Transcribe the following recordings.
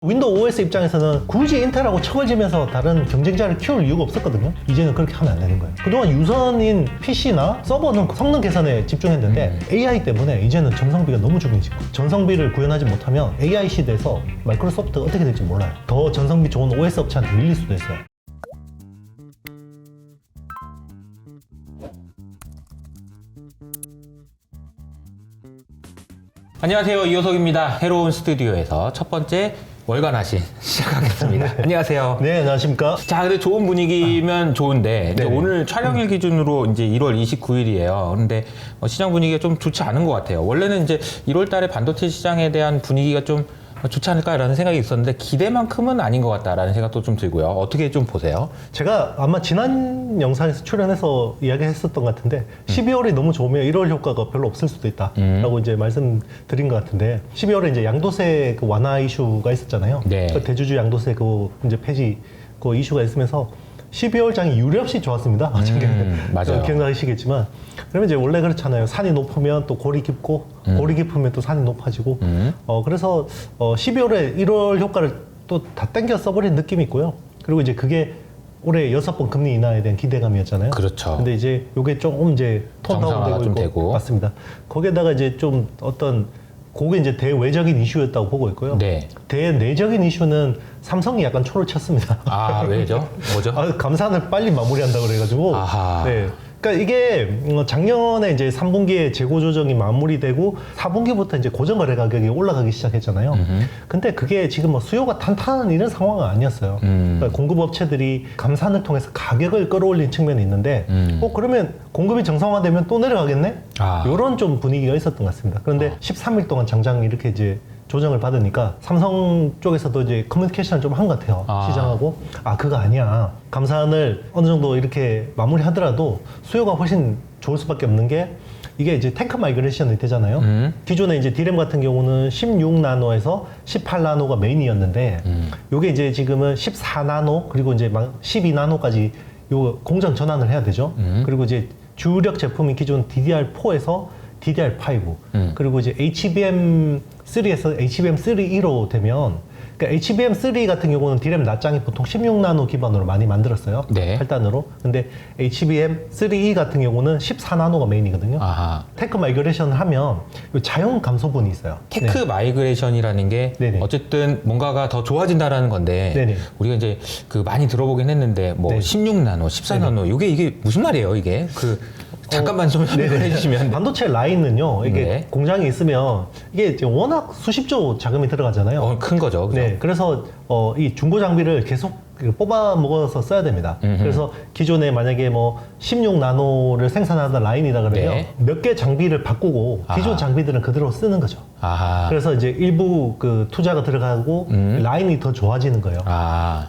윈도우 OS 입장에서는 굳이 인텔하고 척을 지면서 다른 경쟁자를 키울 이유가 없었거든요. 이제는 그렇게 하면 안 되는 거예요. 그동안 유선인 PC나 서버는 성능 개선에 집중했는데 AI 때문에 이제는 전성비가 너무 중요해지고, 전성비를 구현하지 못하면 AI 시대에서 마이크로소프트가 어떻게 될지 몰라요. 더 전성비 좋은 OS 업체한테 밀릴 수도 있어요. 안녕하세요, 이호석입니다. 해로운 스튜디오에서 첫 번째 월간 하신 시작하겠습니다. 안녕하세요. 네, 안녕하십니까. 자, 근데 좋은 분위기면 좋은데 이제 네네. 오늘 촬영일 기준으로 이제 1월 29일이에요. 그런데 시장 분위기가 좀 좋지 않은 것 같아요. 원래는 이제 1월 달에 반도체 시장에 대한 분위기가 좀 좋지 않을까라는 생각이 있었는데 기대만큼은 아닌 것 같다라는 생각도 좀 들고요. 어떻게 좀 보세요? 제가 아마 지난 영상에서 출연해서 이야기했었던 것 같은데 12월이 너무 좋으면 1월 효과가 별로 없을 수도 있다라고 이제 말씀드린 것 같은데, 12월에 이제 양도세 그 완화 이슈가 있었잖아요. 네. 그 대주주 양도세 그 이제 폐지 그 이슈가 있으면서 12월 장이 유례없이 좋았습니다. 맞아요. 기억나시겠지만, 그러면 이제 원래 그렇잖아요. 산이 높으면 또 골이 깊고, 골이 깊으면 또 산이 높아지고. 그래서 12월에 1월 효과를 또 다 땡겨 써버린 느낌이 있고요. 그리고 이제 그게 올해 6번 금리 인하에 대한 기대감이었잖아요. 그렇죠. 근데 이제 요게 조금 이제 정상화가 톤다운되고 좀 있고. 되고. 맞습니다. 거기에다가 이제 좀 어떤 그게 이제 대외적인 이슈였다고 보고 있고요. 네. 대내적인 이슈는 삼성이 약간 초를 쳤습니다. 아, 왜죠? 뭐죠? 감산을 빨리 마무리한다고 그래가지고. 아하. 네. 그러니까 이게 작년에 이제 3분기에 재고 조정이 마무리되고 4분기부터 이제 고정거래 가격이 올라가기 시작했잖아요. 근데 그게 지금 뭐 수요가 탄탄한 이런 상황은 아니었어요. 그러니까 공급업체들이 감산을 통해서 가격을 끌어올린 측면이 있는데, 그러면 공급이 정상화되면 또 내려가겠네? 아. 이런 좀 분위기가 있었던 것 같습니다. 그런데 13일 동안 장장 이렇게 이제 조정을 받으니까 삼성 쪽에서도 이제 커뮤니케이션을 좀 한 것 같아요. 시장하고. 그거 아니야. 감산을 어느 정도 이렇게 마무리하더라도 수요가 훨씬 좋을 수밖에 없는 게, 이게 이제 탱크 마이그레이션이 되잖아요. 기존에 이제 디램 같은 경우는 16나노에서 18나노가 메인이었는데, 요게 이제 지금은 14나노, 그리고 이제 막 12나노까지 요 공정 전환을 해야 되죠. 그리고 이제 주력 제품이 기존 DDR4에서 DDR5, 그리고 이제 HBM3에서 HBM3E로 되면, 그러니까 HBM3 같은 경우는 디램 낱장이 보통 16나노 기반으로 많이 만들었어요. 네. 8단으로. 근데 HBM3E 같은 경우는 14나노가 메인이거든요. 아하. 테크 마이그레이션을 하면 요 자연 감소분이 있어요. 테크 마이그레이션이라는 게 네네. 어쨌든 뭔가가 더 좋아진다라는 건데, 네네. 우리가 이제 그 많이 들어보긴 했는데 뭐 네. 16나노, 14나노 이게 무슨 말이에요, 이게? 잠깐만 좀 설명해 주시면. 반도체 라인은요, 이게 네. 공장이 있으면 이게 이제 워낙 수십조 자금이 들어가잖아요. 큰 거죠. 그죠? 네, 그래서 이 중고 장비를 계속 뽑아 먹어서 써야 됩니다. 그래서 기존에 만약에 뭐 16나노를 생산하던 라인이다 그러면 네. 몇 개 장비를 바꾸고 기존 아하. 장비들은 그대로 쓰는 거죠. 아하. 그래서 이제 일부 그 투자가 들어가고 라인이 더 좋아지는 거예요.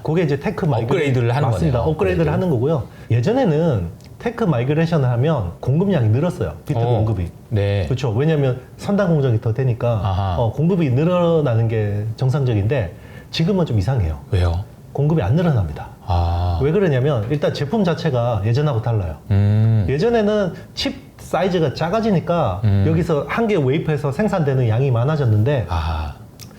그게 이제 테크 업그레이드를 하는 맞습니다. 거네요. 업그레이드를 하는 거고요. 예전에는 테크 마이그레이션을 하면 공급량이 늘었어요. 비트 공급이. 네. 그렇죠. 왜냐하면 3단 공정이 더 되니까 아하. 공급이 늘어나는 게 정상적인데, 지금은 좀 이상해요. 왜요? 공급이 안 늘어납니다. 왜 그러냐면 일단 제품 자체가 예전하고 달라요. 예전에는 칩 사이즈가 작아지니까 여기서 한 개 웨이퍼에서 생산되는 양이 많아졌는데,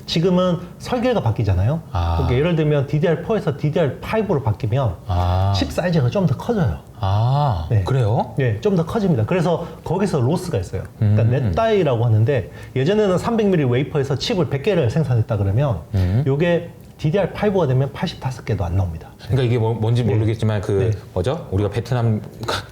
지금은 설계가 바뀌잖아요. 그러니까 예를 들면 DDR4에서 DDR5로 바뀌면 칩 사이즈가 좀 더 커져요. 네. 그래요? 네, 좀 더 커집니다. 그래서 거기서 로스가 있어요. 그러니까 넷다이라고 하는데, 예전에는 300mm 웨이퍼에서 칩을 100개를 생산했다 그러면 요게 DDR5가 되면 85개도 안 나옵니다. 그러니까 이게 뭔지 모르겠지만 뭐죠? 우리가 베트남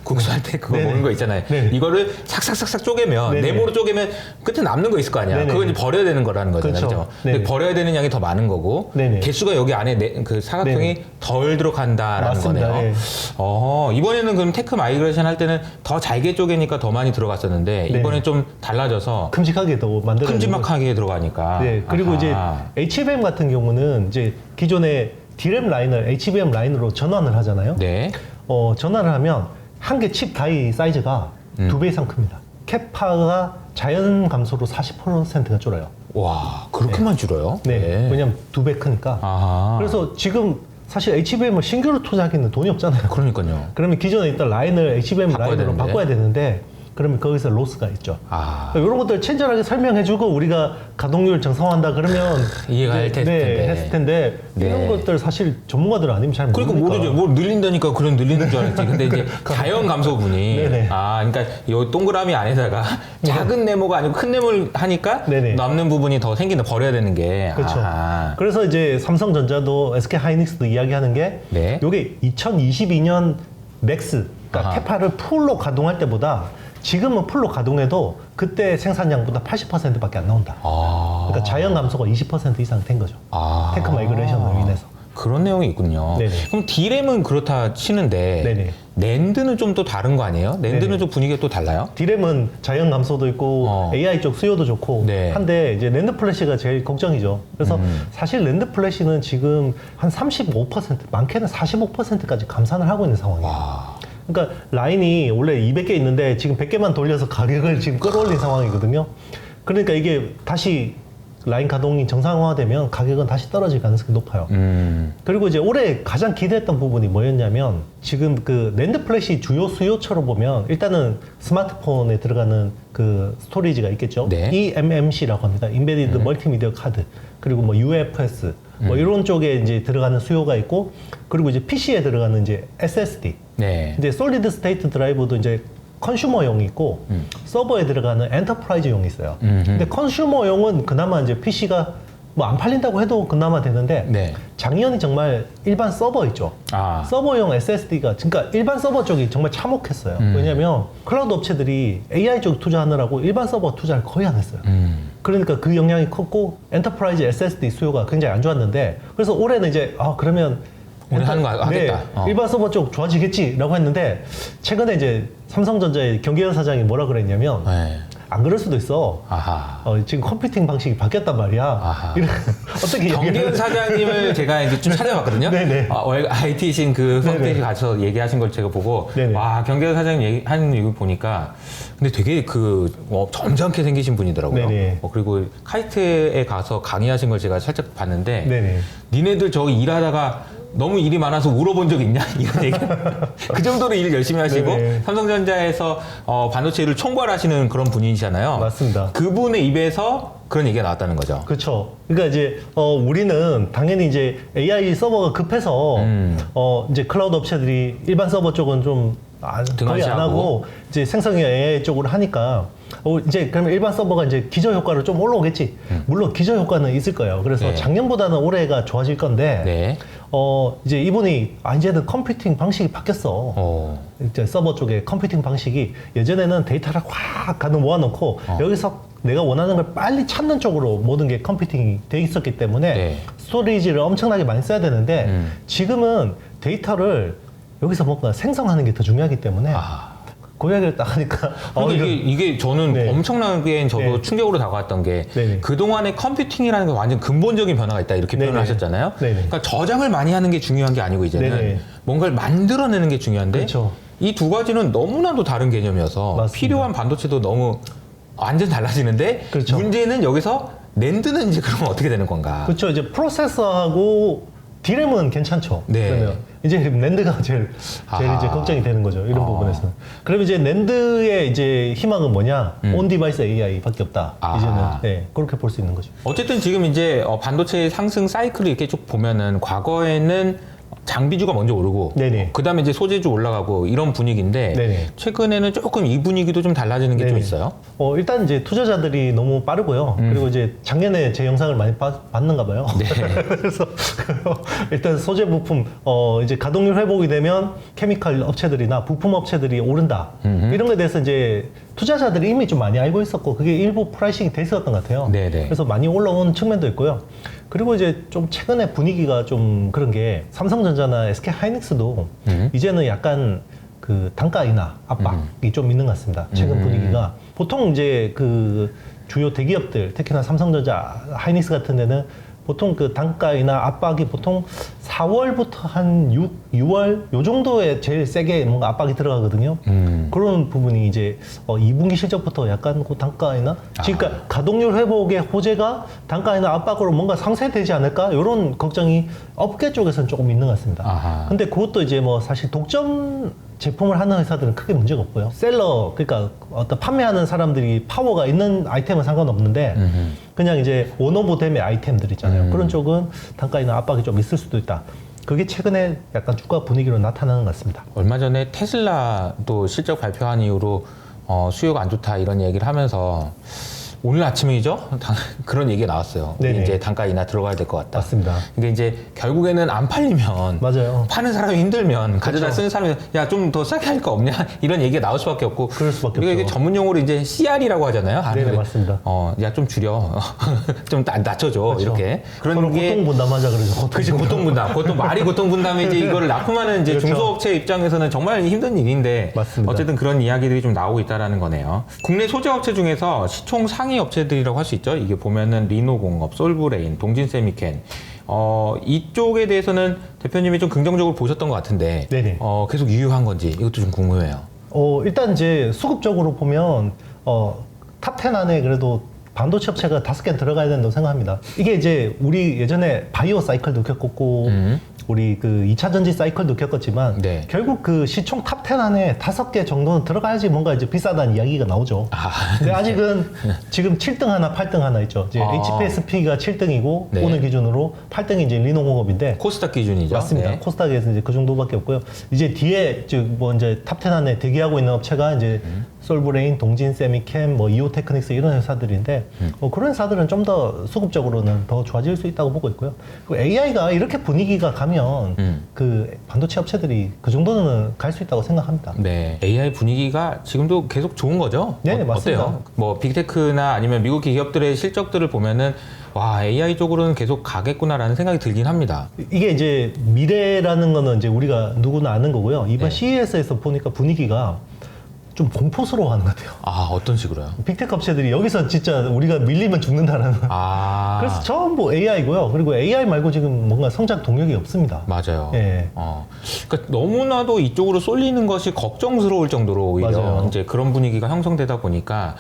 국수할 때 그거 네네. 먹는 거 있잖아요. 네네. 이거를 삭삭삭삭 쪼개면 네네. 네모로 쪼개면 끝에 남는 거 있을 거 아니야. 네네. 그거 이제 버려야 되는 거라는 거잖아요. 그렇죠. 그죠? 근데 네네. 버려야 되는 양이 더 많은 거고, 네네. 개수가 여기 안에 그 사각형이 네네. 덜 들어간다라는 맞습니다. 거네요. 네. 이번에는 그럼 테크 마이그레이션 할 때는 더 잘게 쪼개니까 더 많이 들어갔었는데, 네네. 이번에 좀 달라져서 큼직하게 더 만들어내는 큼지막하게 들어가니까. 네, 그리고 아하. 이제 HBM 같은 경우는 이제 기존에 디램 라인을 HBM 라인으로 전환을 하잖아요. 네. 전환을 하면 한 개 칩 다이 사이즈가 2배 이상 큽니다. 캐파가 자연 감소로 40%가 줄어요. 와, 그렇게만 줄어요? 네, 왜냐면 2배 크니까. 아하. 그래서 지금 사실 HBM을 신규로 투자하기는 돈이 없잖아요. 그러니까요. 그러면 기존에 있던 라인을 HBM 바꿔야 라인으로 되는데. 바꿔야 되는데, 그러면 거기서 로스가 있죠. 아. 이런 것들 친절하게 설명해주고 우리가 가동률 정상화한다 그러면 이해가 할 텐데. 네, 했을 텐데 네. 이런 것들 사실 전문가들 아니면 잘 그러니까 모르니까. 모르죠. 뭐 늘린다니까 그런 늘리는 줄 알았지. 근데 이제 자연 감소분이 네네. 그러니까 요 동그라미 안에다가 작은 네모가 아니고 큰 네모를 하니까 네네. 남는 부분이 더 생기는 버려야 되는 게. 그렇죠. 아하. 그래서 이제 삼성전자도 SK 하이닉스도 이야기하는 게 네. 요게 2022년 맥스 그러니까 아하. 캐파를 풀로 가동할 때보다 지금은 풀로 가동해도 그때 생산량보다 80%밖에 안 나온다. 아. 그러니까 자연 감소가 20% 이상 된 거죠. 아. 테크 마이그레이션으로 인해서. 그런 내용이 있군요. 네네. 그럼 D램은 그렇다 치는데 네네. 낸드는 좀 또 다른 거 아니에요? 낸드는 네네. 좀 분위기가 또 달라요? D램은 자연 감소도 있고 AI 쪽 수요도 좋고 네. 한데 이제 랜드 플래시가 제일 걱정이죠. 그래서 사실 랜드 플래시는 지금 한 35% 많게는 45%까지 감산을 하고 있는 상황이에요. 와. 그러니까 라인이 원래 200개 있는데 지금 100개만 돌려서 가격을 지금 끌어올린 상황이거든요. 그러니까 이게 다시 라인 가동이 정상화되면 가격은 다시 떨어질 가능성이 높아요. 그리고 이제 올해 가장 기대했던 부분이 뭐였냐면 지금 그 랜드 플래시 주요 수요처로 보면 일단은 스마트폰에 들어가는 그 스토리지가 있겠죠. 네. eMMC라고 합니다. 인베디드 멀티미디어 카드. 그리고 뭐 UFS 뭐 이런 쪽에 이제 들어가는 수요가 있고 그리고 이제 PC에 들어가는 이제 SSD. 네. 이제 솔리드 스테이트 드라이브도 이제 컨슈머용이 있고 서버에 들어가는 엔터프라이즈용이 있어요. 근데 컨슈머용은 그나마 이제 PC가 뭐 안 팔린다고 해도 그나마 되는데 네. 작년이 정말 일반 서버 있죠. 아. 서버용 SSD가 그러니까 일반 서버 쪽이 정말 참혹했어요. 왜냐면 클라우드 업체들이 AI 쪽 투자하느라고 일반 서버 투자를 거의 안 했어요. 그러니까 그 영향이 컸고 엔터프라이즈 SSD 수요가 굉장히 안 좋았는데 그래서 올해는 이제 우리 우리 하는 거 하겠다. 일반 서버 쪽 좋아지겠지라고 했는데 최근에 이제 삼성전자의 경계현 사장이 뭐라 그랬냐면 네. 안 그럴 수도 있어. 아하. 지금 컴퓨팅 방식이 바뀌었단 말이야. 아하. 어떻게 경기현 사장님을 제가 이제 좀 찾아봤거든요. 네네. IT신 그 홈페이지 네네. 가서 얘기하신 걸 제가 보고, 네네. 와, 경기현 사장님 얘기하는 이거 보니까, 근데 되게 점잖게 생기신 분이더라고요. 네네. 그리고 카이트에 가서 강의하신 걸 제가 살짝 봤는데, 네네. 니네들 저기 일하다가 너무 일이 많아서 울어본 적 있냐? 이런 얘기. 그 정도로 일 열심히 하시고, 네네. 삼성전자에서 반도체를 총괄하시는 그런 분이시잖아요. 맞습니다. 그분의 입에서 그런 얘기가 나왔다는 거죠. 그렇죠. 그러니까 이제 우리는 당연히 이제 AI 서버가 급해서 이제 클라우드 업체들이 일반 서버 쪽은 좀 거의 안 하고 이제 생성형 AI 쪽으로 하니까 이제 그러면 일반 서버가 이제 기저 효과로 좀 올라오겠지. 물론 기저 효과는 있을 거예요. 그래서 네. 작년보다는 올해가 좋아질 건데 네. 이제 이분이 이제는 컴퓨팅 방식이 바뀌었어. 이제 서버 쪽에 컴퓨팅 방식이 예전에는 데이터를 확 가득 모아놓고 여기서 내가 원하는 걸 빨리 찾는 쪽으로 모든 게 컴퓨팅이 돼 있었기 때문에 네. 스토리지를 엄청나게 많이 써야 되는데 지금은 데이터를 여기서 뭔가 생성하는 게 더 중요하기 때문에 그 이야기를 딱 하니까 그러니까 이게 저는 네. 엄청나게 저도 네. 충격으로 다가왔던 게 네네. 그동안의 컴퓨팅이라는 게 완전 근본적인 변화가 있다 이렇게 표현을 네네. 하셨잖아요. 네네. 그러니까 저장을 많이 하는 게 중요한 게 아니고 이제는 네네. 뭔가를 만들어내는 게 중요한데 그렇죠. 이 두 가지는 너무나도 다른 개념이어서 맞습니다. 필요한 반도체도 너무 완전 달라지는데 그렇죠. 문제는 여기서 낸드는 이제 그러면 어떻게 되는 건가? 그렇죠. 이제 프로세서하고 D램은 괜찮죠. 네. 그러면 이제 낸드가 제일 이제 걱정이 되는 거죠. 이런 부분에서는. 그럼 이제 낸드의 이제 희망은 뭐냐? 온 디바이스 AI밖에 없다. 이제는 그렇게 볼 수 있는 거죠. 어쨌든 지금 이제 반도체 상승 사이클을 이렇게 쭉 보면은 과거에는 장비주가 먼저 오르고 네네. 그다음에 이제 소재주 올라가고 이런 분위기인데 네네. 최근에는 조금 이 분위기도 좀 달라지는 게 좀 네네. 있어요. 일단 이제 투자자들이 너무 빠르고요. 그리고 이제 작년에 제 영상을 많이 봤는가 봐요. 네. 그래서 일단 소재 부품 이제 가동률 회복이 되면 케미칼 업체들이나 부품 업체들이 오른다. 이런 거에 대해서 이제 투자자들이 이미 좀 많이 알고 있었고 그게 일부 프라이싱이 돼 있었던 것 같아요. 네네. 그래서 많이 올라온 측면도 있고요. 그리고 이제 좀 최근에 분위기가 좀 그런 게 삼성전자나 SK 하이닉스도 이제는 약간 그 단가 인하 압박이 좀 있는 것 같습니다. 최근 분위기가 보통 이제 그 주요 대기업들 특히나 삼성전자, 하이닉스 같은 데는 보통 그 단가 인하 압박이 보통 4월부터 한 6월 요 정도에 제일 세게 뭔가 압박이 들어가거든요. 그런 부분이 이제 2분기 실적부터 약간 그 단가 인하 그러니까 가동률 회복의 호재가 단가 인하 압박으로 뭔가 상쇄되지 않을까 이런 걱정이 업계 쪽에서는 조금 있는 것 같습니다. 근데 그것도 이제 뭐 사실 독점 제품을 하는 회사들은 크게 문제가 없고요. 셀러, 그러니까 어떤 판매하는 사람들이 파워가 있는 아이템은 상관없는데 그냥 이제 원오브댐의 아이템들 있잖아요. 그런 쪽은 단가에는 압박이 좀 있을 수도 있다. 그게 최근에 약간 주가 분위기로 나타나는 것 같습니다. 얼마 전에 테슬라도 실적 발표한 이후로 수요가 안 좋다 이런 얘기를 하면서 오늘 아침이죠? 그런 얘기가 나왔어요. 우리 네네. 이제 단가 인하 들어가야 될 것 같다. 맞습니다. 근데 이제 결국에는 안 팔리면 맞아요. 파는 사람이 힘들면 가져다 그렇죠. 쓰는 사람이 야 좀 더 싸게 할 거 없냐 이런 얘기가 나올 수밖에 없고 그럴 수밖에 우리가 이게 없죠. 전문 용어로 이제 CR이라고 하잖아요. 네네, 맞습니다. 야 좀 줄여 좀 낮춰줘 그렇죠. 이렇게 서로 고통분담하자 그러죠. 그렇지 고통분담. 그것도 말이 고통분담이 이제 이거를 납품하는 이제 그렇죠. 중소업체 입장에서는 정말 힘든 일인데 맞습니다. 어쨌든 그런 이야기들이 좀 나오고 있다라는 거네요. 국내 소재 업체 중에서 시총 상위 업체들이라고 할 수 있죠. 이게 보면은 리노공업, 솔브레인, 동진세미켄. 이쪽에 대해서는 대표님이 좀 긍정적으로 보셨던 것 같은데 네네. 계속 유효한 건지 이것도 좀 궁금해요. 일단 이제 수급적으로 보면 탑10 안에 그래도 반도체 업체가 5개 들어가야 된다고 생각합니다. 이게 이제 우리 예전에 바이오 사이클도 겪었고 우리 그 2차 전지 사이클도 겪었지만 네. 결국 그 시총 탑10 안에 5개 정도는 들어가야지 뭔가 이제 비싸다는 이야기가 나오죠. 근데 아직은 지금 7등 하나, 8등 하나 있죠. 이제 HPSP가 7등이고 네. 오늘 기준으로 8등이 이제 리노공업인데 코스닥 기준이죠. 맞습니다. 네. 코스닥에서 이제 그 정도밖에 없고요. 이제 뒤에 뭐 이제 탑10 안에 대기하고 있는 업체가 이제 솔브레인, 동진 세미캠, 뭐 이오테크닉스 이런 회사들인데 그런 회사들은 좀 더 수급적으로는 더 좋아질 수 있다고 보고 있고요. 그리고 AI가 이렇게 분위기가 가면 그 반도체 업체들이 그 정도는 갈 수 있다고 생각합니다. 네, AI 분위기가 지금도 계속 좋은 거죠? 네, 맞습니다. 어때요? 뭐 빅테크나 아니면 미국 기업들의 실적들을 보면은 와 AI 쪽으로는 계속 가겠구나라는 생각이 들긴 합니다. 이게 이제 미래라는 거는 이제 우리가 누구나 아는 거고요. 이번 네. CES에서 보니까 분위기가 좀 공포스러워하는 것 같아요. 아 어떤 식으로요? 빅테크 업체들이 여기서 진짜 우리가 밀리면 죽는다라는. 아 그래서 전부 AI고요. 그리고 AI 말고 지금 뭔가 성장 동력이 없습니다. 맞아요. 예. 그러니까 너무나도 이쪽으로 쏠리는 것이 걱정스러울 정도로 오히려 맞아요. 이제 그런 분위기가 형성되다 보니까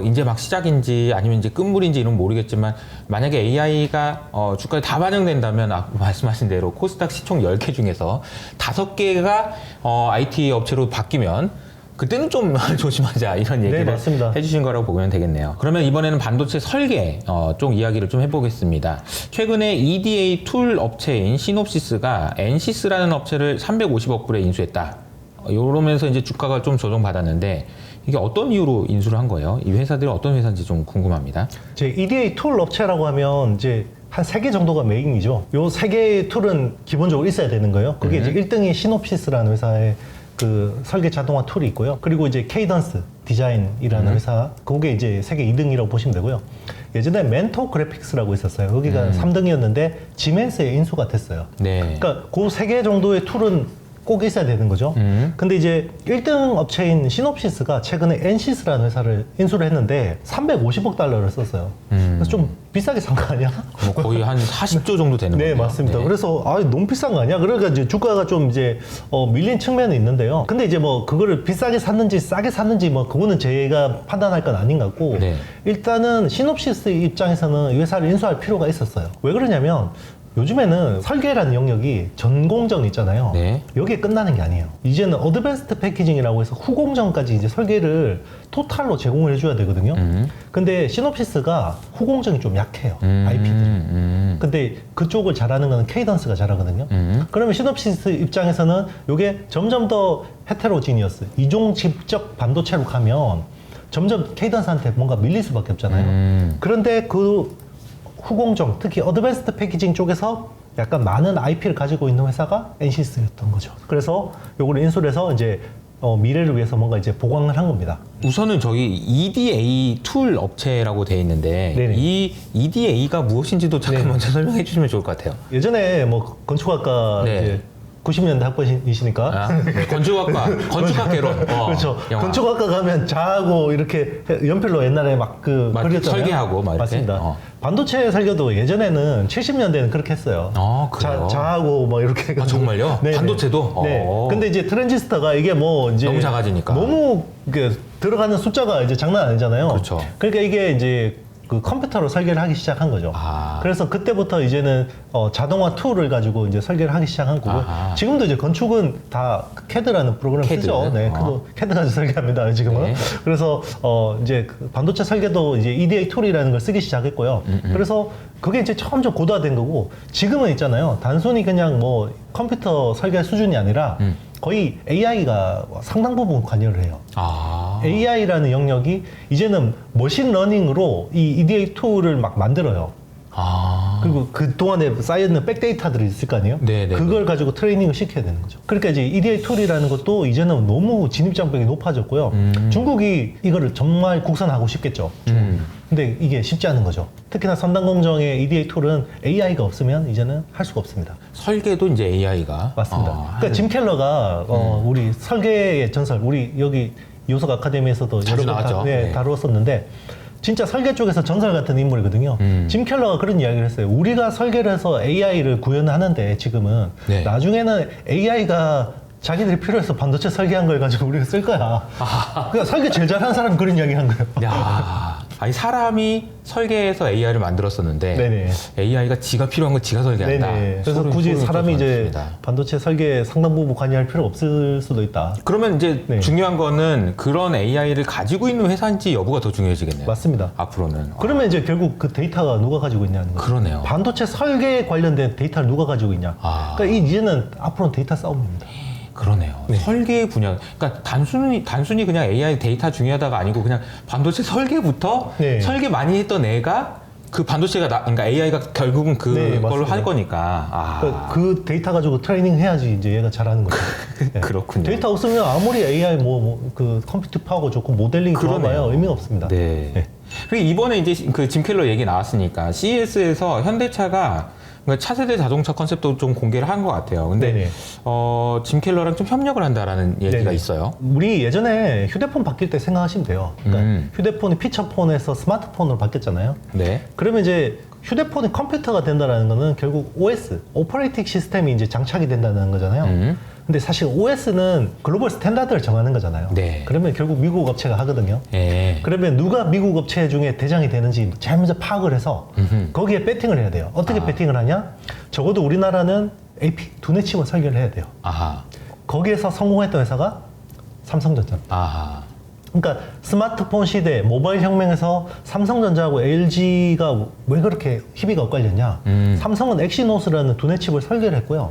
이제 막 시작인지 아니면 이제 끝물인지 이런 모르겠지만 만약에 AI가 주가에 다 반영된다면 말씀하신 대로 코스닥 시총 10개 중에서 5개가 IT 업체로 바뀌면 그때는 좀 조심하자 이런 얘기를 맞습니다. 해주신 거라고 보면 되겠네요. 그러면 이번에는 반도체 설계 쪽 이야기를 좀 해보겠습니다. 최근에 EDA 툴 업체인 시놉시스가 엔시스라는 업체를 350억 불에 인수했다. 이러면서 이제 주가가 좀 조정받았는데 이게 어떤 이유로 인수를 한 거예요? 이 회사들이 어떤 회사인지 좀 궁금합니다. 제 EDA 툴 업체라고 하면 이제 한 3개 정도가 메인이죠. 요 3개의 툴은 기본적으로 있어야 되는 거예요. 그게 이제 1등이 시놉시스라는 회사의 그 설계 자동화 툴이 있고요. 그리고 이제 케이던스 디자인이라는 회사, 그게 이제 세계 2등이라고 보시면 되고요. 예전에 멘토 그래픽스라고 있었어요. 여기가 3등이었는데 지멘스에 인수가 됐어요. 네. 그러니까 그 3개 정도의 툴은 꼭 있어야 되는 거죠. 근데 이제 1등 업체인 시놉시스가 최근에 엔시스라는 회사를 인수를 했는데 350억 달러를 썼어요. 그래서 좀 비싸게 산 거 아니야? 뭐 거의 한 40조 정도 되는 네, 거네요. 맞습니다. 네. 그래서 너무 비싼 거 아니야? 그러니까 이제 주가가 좀 이제 밀린 측면은 있는데요. 근데 이제 뭐 그거를 비싸게 샀는지 싸게 샀는지 뭐 그거는 제가 판단할 건 아닌 것 같고 네. 일단은 시놉시스 입장에서는 이 회사를 인수할 필요가 있었어요. 왜 그러냐면 요즘에는 설계라는 영역이 전공정 있잖아요. 네. 여기에 끝나는 게 아니에요. 이제는 어드밴스드 패키징이라고 해서 후공정까지 이제 설계를 토탈로 제공을 해줘야 되거든요. 근데 시놉시스가 후공정이 좀 약해요. IP들이. 근데 그쪽을 잘하는 건 케이던스가 잘하거든요. 그러면 시놉시스 입장에서는 이게 점점 더 헤테로지니어스, 이종 집적 반도체로 가면 점점 케이던스한테 뭔가 밀릴 수밖에 없잖아요. 그런데 그 후공정, 특히 어드밴스드 패키징 쪽에서 약간 많은 IP를 가지고 있는 회사가 엔시스였던 거죠. 그래서 요거를 인수를 해서 이제 미래를 위해서 뭔가 이제 보강을 한 겁니다. 우선은 저기 EDA 툴 업체라고 돼 있는데 네네. 이 EDA가 무엇인지도 잠깐 네. 먼저 설명해 주시면 좋을 것 같아요. 예전에 뭐 건축학과 네. 이제 90년대 학번이시니까 건축학개론. 그렇죠. 영화. 건축학과 가면 자하고 이렇게 연필로 옛날에 막 그 막 그렸잖아요. 설계하고 막 이렇게? 맞습니다. 반도체 설계도 예전에는 70년대는 그렇게 했어요. 그래요? 자하고 뭐 이렇게 해가지고. 정말요? 네네. 반도체도? 네. 근데 이제 트랜지스터가 이게 뭐 이제 너무 작아지니까. 너무 들어가는 숫자가 이제 장난 아니잖아요. 그렇죠. 그러니까 이게 이제 그 컴퓨터로 설계를 하기 시작한 거죠. 아. 그래서 그때부터 이제는 자동화 툴을 가지고 이제 설계를 하기 시작한 거고 아하. 지금도 이제 건축은 다 CAD라는 프로그램을 CAD. 쓰죠. 네, CAD 가지고 설계합니다. 지금은. 네. 그래서 이제 그 반도체 설계도 이제 EDA 툴이라는 걸 쓰기 시작했고요. 그래서 그게 이제 점점 고도화된 거고 지금은 있잖아요. 단순히 그냥 뭐 컴퓨터 설계 수준이 아니라 거의 AI가 상당 부분 관여를 해요. 아. AI라는 영역이 이제는 머신러닝으로 이 EDA 툴을 막 만들어요. 아. 그리고 그 동안에 쌓여있는 백데이터들이 있을 거 아니에요? 네네. 그걸 가지고 트레이닝을 시켜야 되는 거죠. 그러니까 이제 EDA 툴이라는 것도 이제는 너무 진입장벽이 높아졌고요. 중국이 이거를 정말 국산하고 싶겠죠. 근데 이게 쉽지 않은 거죠. 특히나 선단공정의 EDA 툴은 AI가 없으면 이제는 할 수가 없습니다. 설계도 이제 AI가 맞습니다. 그러니까 짐 켈러가 우리 설계의 전설, 우리 여기 요석 아카데미에서도 자주 여러 번 나왔죠. 네. 다루었었는데 진짜 설계 쪽에서 전설 같은 인물이거든요. 짐 켈러가 그런 이야기를 했어요. 우리가 설계를 해서 AI를 구현하는데 지금은 네. 나중에는 AI가 자기들이 필요해서 반도체 설계한 걸 가지고 우리가 쓸 거야. 그러니까 설계 제일 잘하는 사람이 그런 이야기 한 거예요. 야, 아니 사람이 설계해서 AI를 만들었었는데 네네. AI가 지가 필요한 거 지가 설계한다. 네네. 그래서 소름, 굳이 소름 사람이 이제 돋았습니다. 반도체 설계에 상당 부분 관여할 필요가 없을 수도 있다. 그러면 이제 네. 중요한 거는 그런 AI를 가지고 있는 회사인지 여부가 더 중요해지겠네요. 맞습니다. 앞으로는. 그러면 이제 결국 그 데이터가 누가 가지고 있냐는 거죠. 그러네요. 반도체 설계에 관련된 데이터를 누가 가지고 있냐. 아. 그러니까 이제는 앞으로는 데이터 싸움입니다. 그러네요. 설계 분야. 그러니까 단순히 그냥 AI 데이터 중요하다가 아니고 그냥 반도체 설계부터 네. 설계 많이 했던 애가 그 반도체가 그러니까 AI가 결국은 네, 그걸로 맞습니다. 할 거니까. 아. 그러니까 그 데이터 가지고 트레이닝 해야지 이제 얘가 잘하는 거죠. 네. 그렇군요. 데이터 없으면 아무리 AI 그 컴퓨터 파워가 좋고 모델링 좋아봐야 의미가 없습니다. 네. 네. 그리고 이번에 이제 그 짐 켈러 얘기 나왔으니까 CES에서 현대차가 차세대 자동차 컨셉도 좀 공개를 한 것 같아요. 근데 네네. 짐 켈러랑 좀 협력을 한다라는 얘기가 네네. 있어요. 우리 예전에 휴대폰 바뀔 때 생각하시면 돼요. 그러니까 휴대폰이 피처폰에서 스마트폰으로 바뀌었잖아요. 네. 그러면 이제 휴대폰이 컴퓨터가 된다는 거는 결국 OS, 오퍼레이팅 시스템이 이제 장착이 된다는 거잖아요. 근데 사실 OS는 글로벌 스탠다드를 정하는 거잖아요. 네. 그러면 결국 미국 업체가 하거든요. 예. 그러면 누가 미국 업체 중에 대장이 되는지 제일 먼저 파악을 해서 거기에 배팅을 해야 돼요. 어떻게 배팅을 하냐? 적어도 우리나라는 AP, 두뇌 칩을 설계를 해야 돼요. 아하. 거기에서 성공했던 회사가 삼성전자입니다. 아하. 그러니까 스마트폰 시대, 모바일 혁명에서 삼성전자하고 LG가 왜 그렇게 희비가 엇갈렸냐? 삼성은 엑시노스라는 두뇌 칩을 설계를 했고요.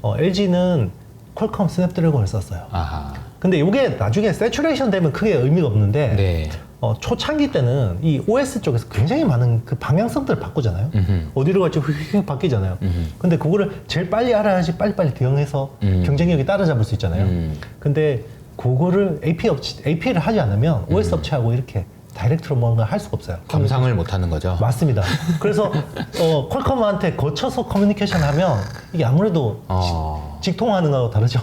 LG는 퀄컴 스냅드래곤을 썼어요. 아하. 근데 이게 나중에 세츄레이션 되면 크게 의미가 없는데 네. 초창기 때는 이 OS 쪽에서 굉장히 많은 그 방향성들을 바꾸잖아요. 어디로 갈지 휙휙 바뀌잖아요. 근데 그거를 제일 빨리 알아야지 빨리빨리 대응해서 경쟁력이 따라잡을 수 있잖아요. 근데 그거를 AP를 하지 않으면 OS 업체하고 이렇게 다이렉트로 뭔가 할 수가 없어요. 감상을 못 하는 거죠. 맞습니다. 그래서 퀄컴한테 거쳐서 커뮤니케이션 하면 이게 아무래도 직통하는 거하고 다르죠.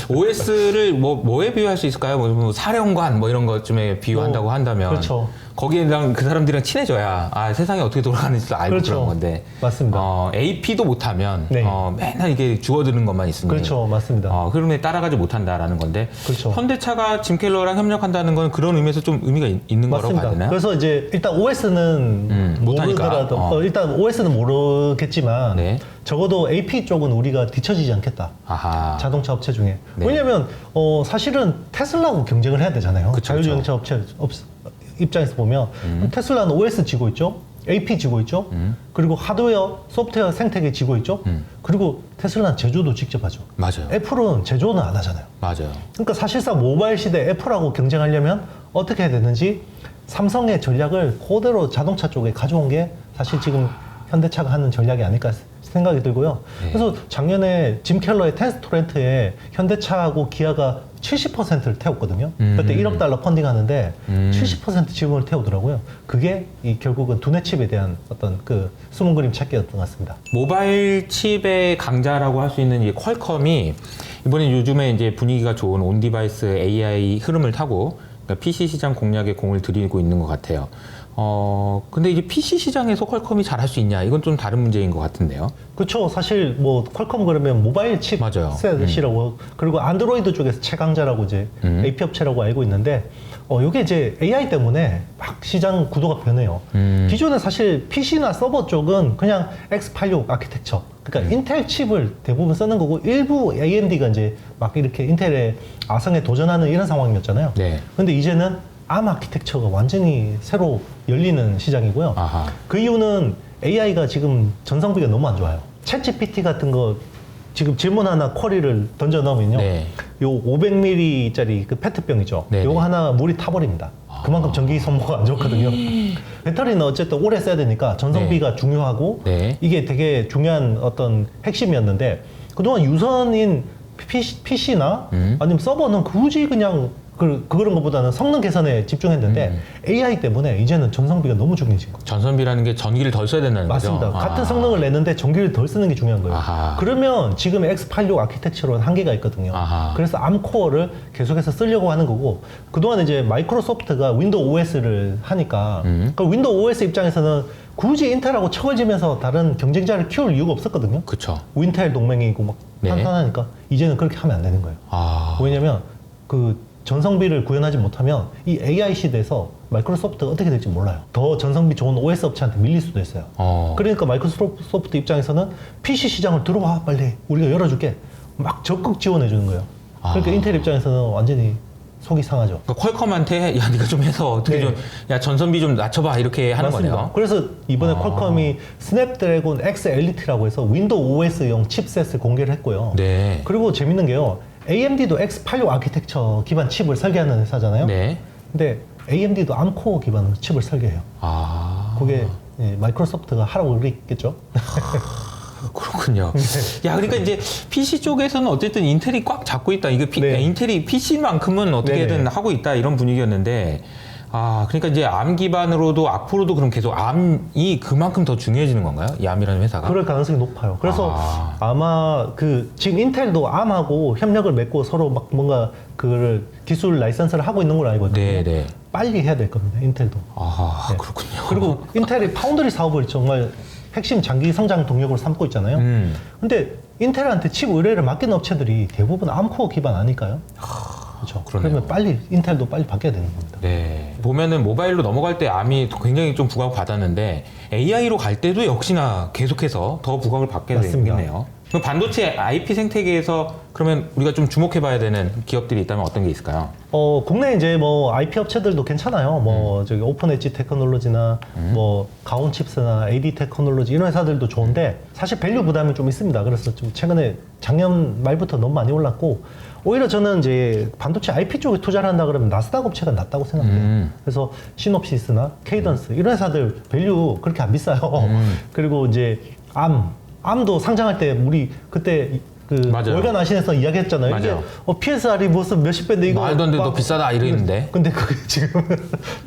OS를 뭐에 비유할 수 있을까요? 뭐 사령관 뭐 이런 것쯤에 비유한다고 한다면 그렇죠. 거기에랑 그 사람들이랑 친해져야 세상이 어떻게 돌아가는지도 알고 그렇죠. 그런 건데 맞습니다. AP도 못하면 네. 맨날 이게 주워드는 것만 있으면 그렇죠. 맞습니다. 흐름에 따라가지 못한다라는 건데 그렇죠. 현대차가 짐 켈러랑 협력한다는 건 그런 의미에서 좀 의미가 있는 거라고 봐야 맞습니다. 되나요? 그래서 이제 일단 OS는 못하니까. 모르더라도 일단 OS는 모르겠지만 네. 적어도 AP 쪽은 우리가 뒤처지지 않겠다. 아하. 자동차 업체 중에. 네. 왜냐면 사실은 테슬라하고 경쟁을 해야 되잖아요. 그쵸, 자율주행차 업체 입장에서 보면 테슬라는 OS 지고 있죠. AP 지고 있죠. 그리고 하드웨어, 소프트웨어 생태계 지고 있죠. 그리고 테슬라는 제조도 직접 하죠. 맞아요. 애플은 제조는 안 하잖아요. 맞아요. 그러니까 사실상 모바일 시대 애플하고 경쟁하려면 어떻게 해야 되는지 삼성의 전략을 그대로 자동차 쪽에 가져온 게 사실 지금 현대차가 하는 전략이 아닐까 생각이 들고요. 네. 그래서 작년에 짐 켈러의 테스토렌트에 현대차하고 기아가 70%를 태웠거든요. 그때 1억 달러 펀딩하는데 70% 지분을 태우더라고요. 그게 결국은 두뇌 칩에 대한 어떤 그 숨은 그림 찾기였던 것 같습니다. 모바일 칩의 강자라고 할 수 있는 이 퀄컴이 이번에 요즘에 이제 분위기가 좋은 온디바이스 AI 흐름을 타고 그러니까 PC 시장 공략에 공을 들이고 있는 것 같아요. 근데 이게 PC 시장에서 퀄컴이 잘할 수 있냐? 이건 좀 다른 문제인 것 같은데요. 그렇죠. 사실 뭐 퀄컴 그러면 모바일 맞아요. 칩셋이라고 그리고 안드로이드 쪽에서 최강자라고 이제 AP 업체라고 알고 있는데 이게 이제 AI 때문에 막 시장 구도가 변해요. 기존에 사실 PC나 서버 쪽은 그냥 x86 아키텍처 그러니까 인텔 칩을 대부분 쓰는 거고 일부 AMD가 이제 막 이렇게 인텔의 아성에 도전하는 이런 상황이었잖아요. 네. 근데 이제는 ARM 아키텍처가 완전히 새로 열리는 시장이고요. 아하. 그 이유는 AI가 지금 전성비가 너무 안 좋아요. 챗GPT 같은 거 지금 질문 하나 쿼리를 던져 넣으면요. 네. 요 500ml짜리 그 페트병이죠. 네네. 요거 하나 물이 타버립니다. 그만큼 전기 소모가 안 좋거든요. 배터리는 어쨌든 오래 써야 되니까 전성비가 중요하고 네. 이게 되게 중요한 어떤 핵심이었는데 그동안 유선인 PC나 아니면 서버는 굳이 그냥 그런 것보다는 성능 개선에 집중했는데 AI 때문에 이제는 전성비가 너무 중요해진 거죠. 전선비라는 게 전기를 덜 써야 된다는 맞습니다. 거죠? 같은 성능을 내는데 전기를 덜 쓰는 게 중요한 거예요. 아하. 그러면 지금 X86 아키텍처로는 한계가 있거든요. 아하. 그래서 암코어를 계속해서 쓰려고 하는 거고 그동안 이제 마이크로소프트가 윈도우 OS를 하니까 그 윈도우 OS 입장에서는 굳이 인텔하고 척을 지면서 다른 경쟁자를 키울 이유가 없었거든요. 그쵸. 윈텔 동맹이고 막 네. 탄탄하니까 이제는 그렇게 하면 안 되는 거예요. 왜냐면 그 전성비를 구현하지 못하면 이 AI 시대에서 마이크로소프트가 어떻게 될지 몰라요. 더 전성비 좋은 OS 업체한테 밀릴 수도 있어요. 그러니까 마이크로소프트 입장에서는 PC 시장을 들어와 빨리 우리가 열어줄게 막 적극 지원해 주는 거예요. 그러니까 인텔 입장에서는 완전히 속이 상하죠. 그러니까 퀄컴한테 야 네가 좀 해서 어떻게 네. 좀 야 전선비 좀 낮춰봐 이렇게 하는 맞습니다. 거네요. 그래서 이번에 퀄컴이 스냅드래곤 X 엘리트라고 해서 윈도우 OS용 칩셋을 공개를 했고요. 네. 그리고 재밌는 게요. AMD도 X86 아키텍처 기반 칩을 설계하는 회사잖아요. 네. 근데 AMD도 암코어 기반으로 칩을 설계해요. 그게 마이크로소프트가 하라고 그랬겠죠. 그렇군요. 야, 그러니까 이제 PC 쪽에서는 어쨌든 인텔이 꽉 잡고 있다. 이게 네. 인텔이 PC만큼은 어떻게든 네네. 하고 있다 이런 분위기였는데, 그러니까 이제 암 기반으로도 앞으로도 그럼 계속 암이 그만큼 더 중요해지는 건가요? 이 암이라는 회사가? 그럴 가능성이 높아요. 그래서 아마 지금 인텔도 암하고 협력을 맺고 서로 막 뭔가 그를 기술 라이선스를 하고 있는 걸 알거든요. 네네. 빨리 해야 될 겁니다. 인텔도. 네. 그렇군요. 그리고 인텔이 파운드리 사업을 정말 핵심 장기 성장 동력으로 삼고 있잖아요. 근데 인텔한테 칩 의뢰를 맡긴 업체들이 대부분 암코어 기반 아닐까요? 그렇죠. 그러네요. 그러면 빨리 인텔도 빨리 바뀌어야 되는 겁니다. 네. 보면은 모바일로 넘어갈 때 암이 굉장히 좀 부각을 받았는데 AI로 갈 때도 역시나 계속해서 더 부각을 받게 맞습니다. 되겠네요. 그럼 반도체 IP 생태계에서 그러면 우리가 좀 주목해봐야 되는 기업들이 있다면 어떤 게 있을까요? 국내 이제 뭐 IP 업체들도 괜찮아요. 뭐 저기 오픈 엣지 테크놀로지나 뭐 가온 칩스나 AD 테크놀로지 이런 회사들도 좋은데 사실 밸류 부담이 좀 있습니다. 그래서 좀 최근에 작년 말부터 너무 많이 올랐고 오히려 저는 이제 반도체 IP 쪽에 투자를 한다 그러면 나스닥 업체가 낫다고 생각해요. 그래서 시놉시스나 케이던스 이런 회사들 밸류 그렇게 안 비싸요. 그리고 이제 암도 상장할 때 우리 그때 맞아요. 월간 아신에서 이야기했잖아요. 맞아요. 이게 PSR이 무슨 몇십 배인데 이거 말도 안 돼, 막- 너 비싸다 이러는데. 근데 그게 지금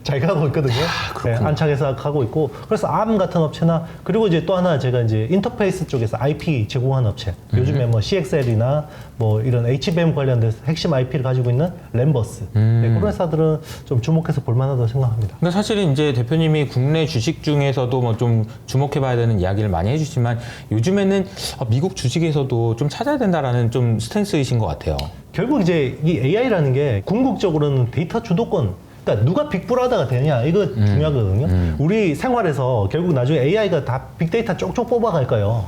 잘 가고 있거든요. 그렇군요. 안착해서 가고 있고 그래서 암 같은 업체나 그리고 이제 또 하나 제가 이제 인터페이스 쪽에서 IP 제공하는 업체 요즘에 뭐 CXL이나 뭐 이런 HBM 관련된 핵심 IP를 가지고 있는 램버스 그런 회사들은 좀 주목해서 볼만하다고 생각합니다. 근데 사실은 이제 대표님이 국내 주식 중에서도 뭐 좀 주목해봐야 되는 이야기를 많이 해주시지만 요즘에는 미국 주식에서도 좀 찾아야 된다라는 좀 스탠스이신 것 같아요. 결국 이제 이 AI라는 게 궁극적으로는 데이터 주도권, 그러니까 누가 빅브라더가 되느냐 이거 중요하거든요. 우리 생활에서 결국 나중에 AI가 다 빅데이터 쪽쪽 뽑아갈 거예요.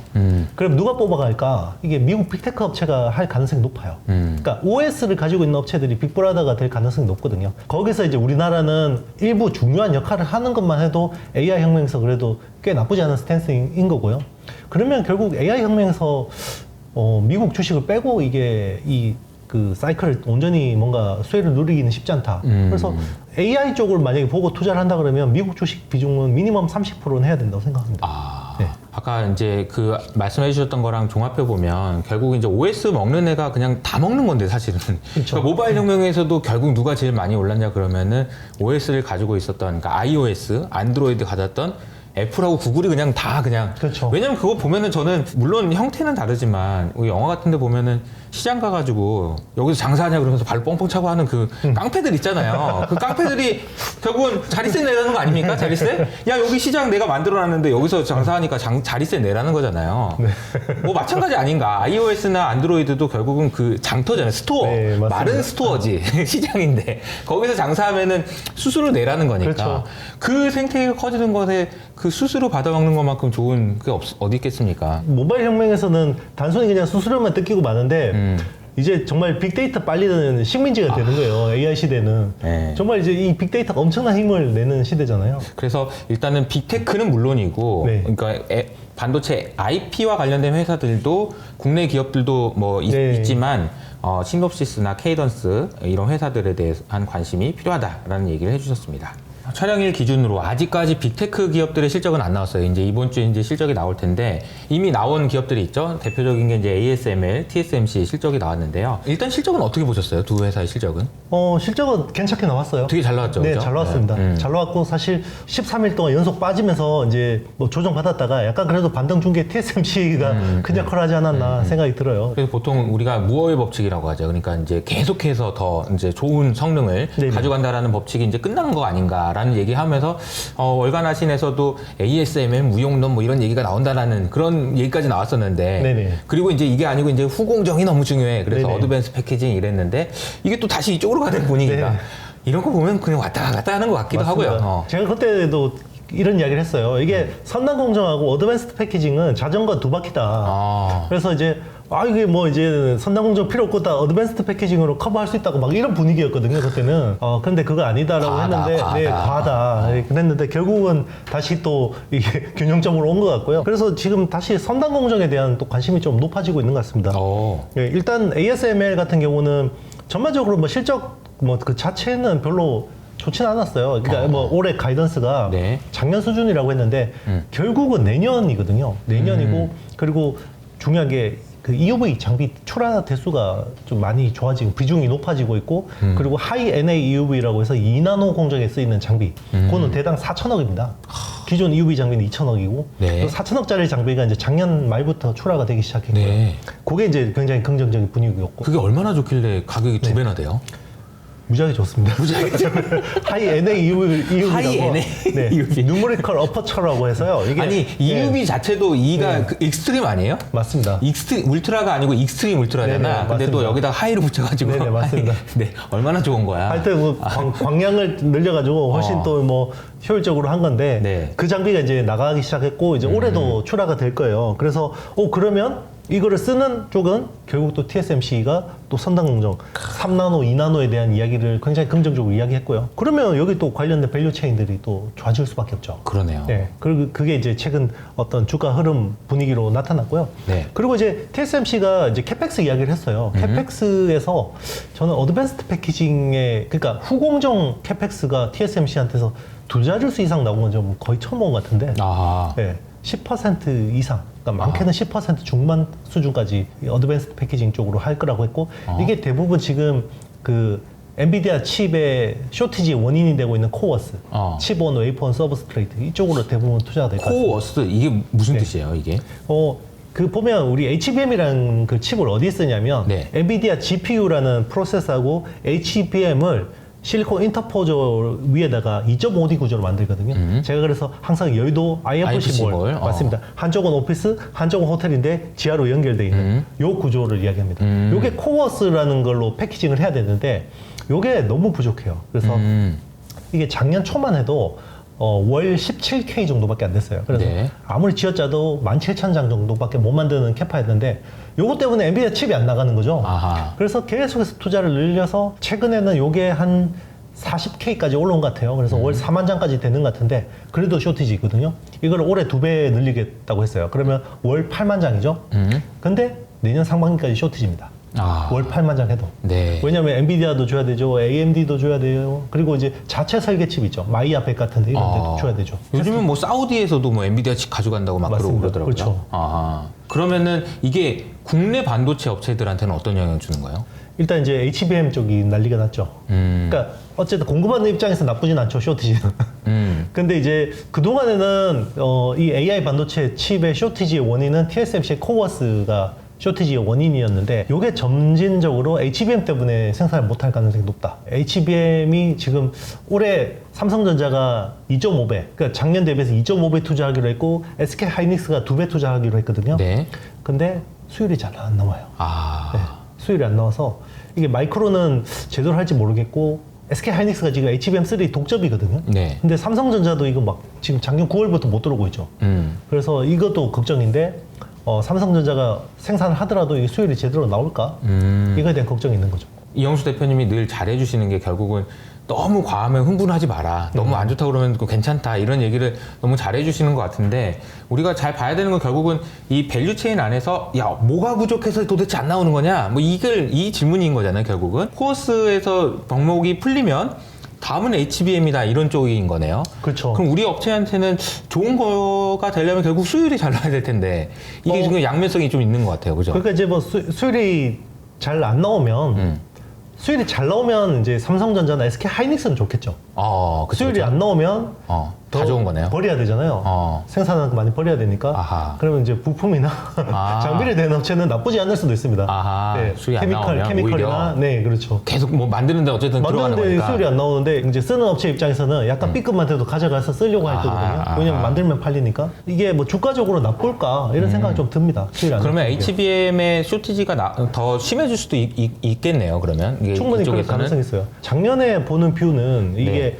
그럼 누가 뽑아갈까? 이게 미국 빅테크 업체가 할 가능성이 높아요. 그러니까 OS를 가지고 있는 업체들이 빅브라더가 될 가능성이 높거든요. 거기서 이제 우리나라는 일부 중요한 역할을 하는 것만 해도 AI 혁명에서 그래도 꽤 나쁘지 않은 스탠스인 거고요. 그러면 결국 AI 혁명에서 미국 주식을 빼고 이게 그 사이클을 온전히 뭔가 수혜를 누리기는 쉽지 않다. 그래서 AI 쪽을 만약에 보고 투자를 한다 그러면 미국 주식 비중은 미니멈 30%는 해야 된다고 생각합니다. 네. 아까 이제 그 말씀해 주셨던 거랑 종합해 보면 결국 이제 OS 먹는 애가 그냥 다 먹는 건데 사실은. 그렇죠. 그러니까 모바일 혁명에서도 결국 누가 제일 많이 올랐냐 그러면은 OS를 가지고 있었던 그러니까 iOS, 안드로이드 가졌던 애플하고 구글이 그냥 다 그냥. 그렇죠. 왜냐면 그거 보면은 저는 물론 형태는 다르지만 우리 영화 같은 데 보면은 시장 가가지고 여기서 장사하냐 그러면서 발 뻥뻥 차고 하는 그 깡패들 있잖아요. 그 깡패들이 결국은 자리세 내라는 거 아닙니까? 자리세? 야, 여기 시장 내가 만들어놨는데 여기서 장사하니까 자리세 내라는 거잖아요. 네. 뭐 마찬가지 아닌가. iOS나 안드로이드도 결국은 그 장터잖아요. 스토어. 네, 맞습니다. 말은 스토어지. 시장인데. 거기서 장사하면은 수수료 내라는 거니까. 그렇죠. 그 생태계가 커지는 것에 그 수수료 받아먹는 것만큼 좋은 게 어디 있겠습니까? 모바일 혁명에서는 단순히 그냥 수수료만 뜯기고 마는데 이제 정말 빅데이터 빨리는 식민지가 되는 거예요. AI 시대는. 네. 정말 이제 이 빅데이터가 엄청난 힘을 내는 시대잖아요. 그래서 일단은 빅테크는 물론이고, 네. 그러니까 반도체 IP와 관련된 회사들도 국내 기업들도 뭐 네. 있지만 시놉시스나 케이던스 이런 회사들에 대한 관심이 필요하다라는 얘기를 해주셨습니다. 촬영일 기준으로 아직까지 빅테크 기업들의 실적은 안 나왔어요. 이제 이번 주에 이제 실적이 나올 텐데 이미 나온 기업들이 있죠. 대표적인 게 이제 ASML, TSMC 실적이 나왔는데요. 일단 실적은 어떻게 보셨어요? 두 회사의 실적은? 실적은 괜찮게 나왔어요. 되게 잘 나왔죠. 네, 그죠? 잘 나왔습니다. 네. 잘 나왔고 사실 13일 동안 연속 빠지면서 이제 뭐 조정 받았다가 약간 그래도 반등 준 게 TSMC가 큰 역할을 하지 않았나 생각이 들어요. 그래서 보통 우리가 무어의 법칙이라고 하죠. 그러니까 이제 계속해서 더 이제 좋은 성능을 네네. 가져간다라는 법칙이 이제 끝난 거 아닌가라는 얘기하면서 월간 하신에서도 ASML 무용론 뭐 이런 얘기가 나온다라는 그런 얘기까지 나왔었는데 네네. 그리고 이제 이게 아니고 이제 후공정이 너무 중요해. 그래서 네네. 어드밴스 패키징 이랬는데 이게 또 다시 이쪽으로 가는 분위기가 네. 이런 거 보면 그냥 왔다 갔다 하는 것 같기도 맞습니다. 하고요. 제가 그때도 이런 이야기를 했어요. 이게 선단 공정하고 어드밴스드 패키징은 자전거 두 바퀴다. 아. 그래서 이제 이게 뭐 이제 선단 공정 필요 없고 다 어드밴스드 패키징으로 커버할 수 있다고 막 이런 분위기였거든요, 그때는. 근데 그거 아니다라고 과하다, 했는데, 과하다. 네, 과하다. 네, 그랬는데 결국은 다시 또 이게 균형점으로 온 것 같고요. 그래서 지금 다시 선단 공정에 대한 또 관심이 좀 높아지고 있는 것 같습니다. 예, 일단 ASML 같은 경우는 전반적으로 뭐 실적 뭐 그 자체는 별로 좋지는 않았어요. 그러니까 뭐 올해 가이던스가 네. 작년 수준이라고 했는데 결국은 내년이거든요. 내년이고 그리고 중요한 게 그 EUV 장비 출하 대수가 좀 많이 좋아지고 비중이 높아지고 있고 그리고 하이 NA EUV라고 해서 2나노 공정에 쓰이는 장비 그거는 대당 4천억입니다. 기존 EUV 장비는 2천억이고 네. 4천억짜리 장비가 이제 작년 말부터 출하가 되기 시작했고요. 네. 그게 이제 굉장히 긍정적인 분위기였고 그게 얼마나 좋길래 가격이 두 배나 돼요? 무지하게 좋습니다. 하이 NA EUV라고 하이 NA 네, EUV. 누메리컬 어퍼처라고 해서요. 이게 아니 EUV 네, 자체도 E가 네. 그 익스트림 아니에요? 맞습니다. 익스트림 울트라가 아니고 익스트림 울트라잖아. 네네, 근데 또 맞습니다. 여기다 하이를 붙여가지고. 네네, 맞습니다. 네, 얼마나 좋은 거야. 하여튼 뭐 광량을 늘려가지고 훨씬 또 뭐 효율적으로 한 건데 네. 그 장비가 이제 나가기 시작했고 이제 올해도 출하가 될 거예요. 그래서 그러면 이거를 쓰는 쪽은 결국 또 TSMC가 또 선단 공정 3나노, 2나노에 대한 이야기를 굉장히 긍정적으로 이야기했고요. 그러면 여기 또 관련된 밸류 체인들이 또 좋아질 수밖에 없죠. 그러네요. 네. 그리고 그게 이제 최근 어떤 주가 흐름 분위기로 나타났고요. 네. 그리고 이제 TSMC가 이제 캐펙스 이야기를 했어요. 캐펙스에서 저는 어드밴스드 패키징의 그러니까 후공정 캐펙스가 TSMC한테서 두 자릿수 이상 나온 건 좀 거의 처음 본 것 같은데. 아, 네. 10% 이상, 그러니까 많게는 10% 중반 수준까지 이 어드밴스드 패키징 쪽으로 할 거라고 했고 이게 대부분 지금 그 엔비디아 칩의 쇼티지 원인이 되고 있는 코어스, 칩온, 웨이폰, 서브스트레이트 이쪽으로 대부분 투자가 될 것 같습니다. 코어스 이게 무슨 네. 뜻이에요, 이게? 그 보면 우리 HBM이라는 그 칩을 어디에 쓰냐면 네. 엔비디아 GPU라는 프로세서하고 HBM을 실리콘 인터포저 위에다가 2.5D 구조로 만들거든요. 제가 그래서 항상 여의도 IFC 몰 맞습니다. 한쪽은 오피스, 한쪽은 호텔인데 지하로 연결되어 있는 요 구조를 이야기합니다. 요게 코어스라는 걸로 패키징을 해야 되는데 요게 너무 부족해요. 그래서 이게 작년 초만 해도 월 17K 정도밖에 안 됐어요. 그래서 네. 아무리 지었자도 17,000장 정도밖에 못 만드는 캐파였는데 요것 때문에 엔비디아 칩이 안 나가는 거죠. 아하. 그래서 계속해서 투자를 늘려서 최근에는 요게 한 40K까지 올라온 것 같아요. 그래서 월 4만 장까지 되는 것 같은데 그래도 쇼티지 있거든요. 이걸 올해 2배 늘리겠다고 했어요. 그러면 월 8만 장이죠. 근데 내년 상반기까지 쇼티지입니다. 월 8만 장 해도. 네. 왜냐면 엔비디아도 줘야 되죠, AMD도 줘야 돼요. 그리고 이제 자체 설계 칩 있죠, 마이야 100 같은데 이런 데도 줘야 되죠. 요즘은 뭐 사우디에서도 뭐 엔비디아 칩 가져간다고 막 맞습니다. 그러더라고요. 그렇죠. 그러면은 이게 국내 반도체 업체들한테는 어떤 영향을 주는 거예요? 일단 이제 HBM 쪽이 난리가 났죠. 그러니까 어쨌든 공급하는 입장에서 나쁘진 않죠, 쇼티지는. 근데 이제 그동안에는 이 AI 반도체 칩의 쇼티지의 원인은 TSMC의 코어스가 쇼티지의 원인이었는데, 이게 점진적으로 HBM 때문에 생산을 못할 가능성이 높다. HBM이 지금 올해 삼성전자가 2.5배, 그러니까 작년 대비해서 2.5배 투자하기로 했고, SK 하이닉스가 2배 투자하기로 했거든요. 네. 근데 수율이 잘 안 나와요. 아. 네, 수율이 안 나와서 이게 마이크론은 제대로 할지 모르겠고, SK 하이닉스가 지금 HBM3 독점이거든요. 네. 근데 삼성전자도 이거 막 지금 작년 9월부터 못 들어오고 있죠. 그래서 이것도 걱정인데, 삼성전자가 생산을 하더라도 이 수율이 제대로 나올까? 이거에 대한 걱정이 있는 거죠. 이영수 대표님이 늘 잘해주시는 게 결국은 너무 과하면 흥분하지 마라. 너무 안 좋다 그러면 괜찮다. 이런 얘기를 너무 잘해주시는 것 같은데, 우리가 잘 봐야 되는 건 결국은 이 밸류 체인 안에서 야, 뭐가 부족해서 도대체 안 나오는 거냐? 뭐 이 질문인 거잖아요, 결국은. 코어스에서 병목이 풀리면 다음은 HBM이다, 이런 쪽인 거네요. 그렇죠. 그럼 우리 업체한테는 좋은 거가 되려면 결국 수율이 잘 나야 될 텐데, 이게 지금 양면성이 좀 있는 것 같아요. 그죠? 그러니까 이제 뭐 수율이 잘 안 나오면, 수율이 잘 나오면 이제 삼성전자나 SK 하이닉스는 좋겠죠. 그쵸, 수율이 그쵸. 안 나오면 다 좋은 거네요. 버려야 되잖아요. 생산하는 거 많이 버려야 되니까. 아하. 그러면 이제 부품이나 장비를 대는 업체는 나쁘지 않을 수도 있습니다. 아하. 네, 수율이 안 나오면 케미컬이나, 오히려 네, 그렇죠. 계속 뭐 만드는데 어쨌든 들어가는 만드는데 거니까. 수율이 안 나오는데, 이제 쓰는 업체 입장에서는 약간 B급만 돼도 가져가서 쓰려고 할 거거든요. 왜냐면 만들면 팔리니까. 이게 뭐 주가적으로 나쁠까 이런 생각이 좀 듭니다. 수율이 안 그러면 나오는 게. HBM의 쇼티지가 더 심해질 수도 있겠네요. 그러면 이게 충분히 그럴 이쪽에서는. 가능성이 있어요. 작년에 보는 뷰는 이게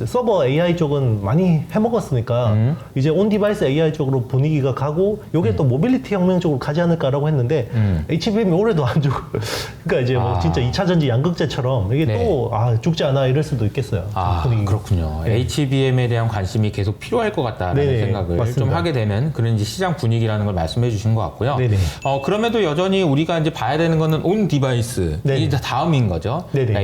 서버 AI 쪽은 많이 해먹었으니까 이제 온 디바이스 AI 쪽으로 분위기가 가고, 요게 또 모빌리티 혁명 쪽으로 가지 않을까라고 했는데, HBM이 올해도 안 죽고, 그러니까 이제 뭐 진짜 2차 전지 양극재처럼 이게 네. 또 죽지 않아 이럴 수도 있겠어요. 분위기가. 그렇군요. 네. HBM에 대한 관심이 계속 필요할 것 같다라는 네네, 생각을 맞습니다. 좀 하게 되는 그런 이제 시장 분위기라는 걸 말씀해 주신 것 같고요. 네네. 그럼에도 여전히 우리가 이제 봐야 되는 거는 온 디바이스. 네네. 이게 다음인 거죠. 네네.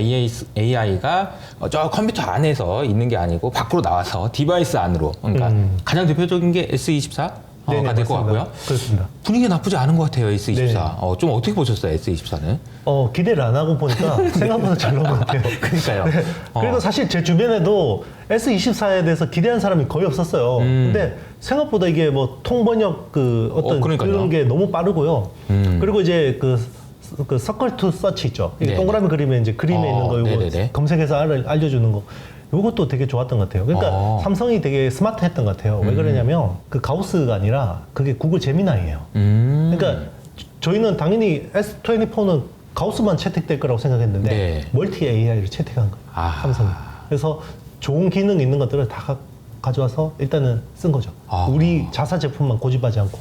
AI가 저 컴퓨터 안에서 있는 게 아니고 밖으로 나와서 디바이스 안으로. 그러니까 가장 대표적인 게 S24? 네네, 가 될 것 맞습니다. 같고요. 그렇습니다. 분위기 나쁘지 않은 것 같아요, S24. 네. 좀 어떻게 보셨어요, S24는? 기대를 안 하고 보니까 생각보다 잘 나온 것 같아요. 그러니까요. 네. 그래도 사실 제 주변에도 S24에 대해서 기대한 사람이 거의 없었어요. 근데 생각보다 이게 뭐 통번역 그러니까요. 그런 게 너무 빠르고요. 그리고 이제 그 서클 투 서치 있죠. 이게 네네. 동그라미 그리면 이제 그림에 있는 거 네네네. 이거 검색해서 알려주는 거. 요것도 되게 좋았던 것 같아요. 그러니까 삼성이 되게 스마트했던 것 같아요. 왜 그러냐면 그 가우스가 아니라 그게 구글 제미나이예요. 그러니까 저희는 당연히 S24는 가우스만 채택될 거라고 생각했는데, 네. 멀티 AI를 채택한 거예요. 삼성이. 그래서 좋은 기능 있는 것들을 다 가져와서 일단은 쓴 거죠. 우리 자사 제품만 고집하지 않고.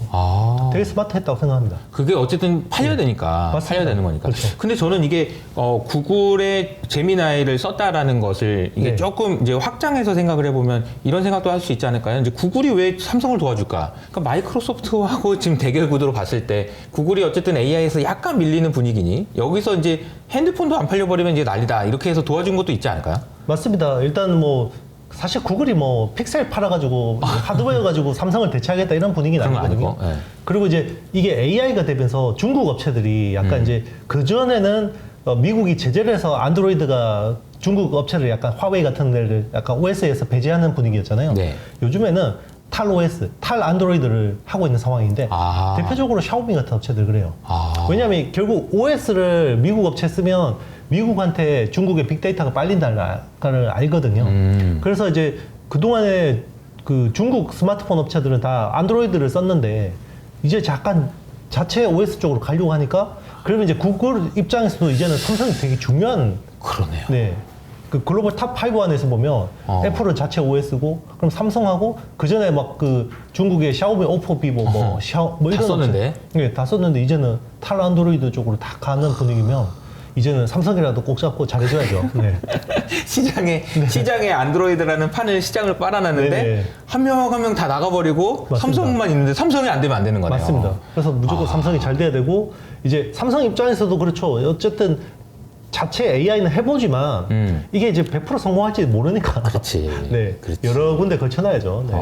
되게 스마트했다고 생각합니다. 그게 어쨌든 팔려야 되니까. 맞습니다. 팔려야 되는 거니까. 그렇죠. 근데 저는 이게 구글의 제미나이를 썼다라는 것을 이게 네. 조금 이제 확장해서 생각을 해보면 이런 생각도 할 수 있지 않을까요? 이제 구글이 왜 삼성을 도와줄까? 그러니까 마이크로소프트하고 지금 대결 구도로 봤을 때 구글이 어쨌든 AI에서 약간 밀리는 분위기니 여기서 이제 핸드폰도 안 팔려버리면 이제 난리다. 이렇게 해서 도와준 것도 있지 않을까요? 맞습니다. 일단 뭐 사실 구글이 뭐 픽셀 팔아가지고 하드웨어 가지고 삼성을 대체하겠다 이런 분위기는 그런 거 아니거든요. 아니고, 네. 그리고 이제 이게 AI가 되면서 중국 업체들이 약간 이제 그전에는 미국이 제재를 해서 안드로이드가 중국 업체를 약간 화웨이 같은 데를 약간 OS에서 배제하는 분위기였잖아요. 네. 요즘에는 탈 OS, 탈 안드로이드를 하고 있는 상황인데, 대표적으로 샤오미 같은 업체들 그래요. 왜냐하면 결국 OS를 미국 업체 쓰면 미국한테 중국의 빅데이터가 빨린다는 걸 알거든요. 그래서 이제 그동안에 그 중국 스마트폰 업체들은 다 안드로이드를 썼는데 이제 약간 자체 OS 쪽으로 가려고 하니까, 그러면 이제 구글 입장에서도 이제는 삼성이 되게 중요한. 그러네요. 네. 그 글로벌 탑 5 안에서 보면 애플은 자체 OS고, 그럼 삼성하고 그 전에 막 그 중국의 샤오미, 오포, 비보, 뭐 이런 썼는데? 네, 다 썼는데 이제는 탈 안드로이드 쪽으로 다 가는 분위기면 이제는 삼성이라도 꼭 잡고 잘해줘야죠. 네. 시장에 안드로이드라는 판을 시장을 빨아놨는데 네네. 한 명 한 명 다 나가버리고 맞습니다. 삼성만 있는데 삼성이 안 되면 안 되는 거네요. 맞습니다. 그래서 무조건 삼성이 잘 돼야 되고 이제 삼성 입장에서도 그렇죠. 어쨌든 자체 AI는 해보지만 이게 이제 100% 성공할지 모르니까. 그렇지. 네. 그렇지. 여러 군데 걸쳐놔야죠. 네.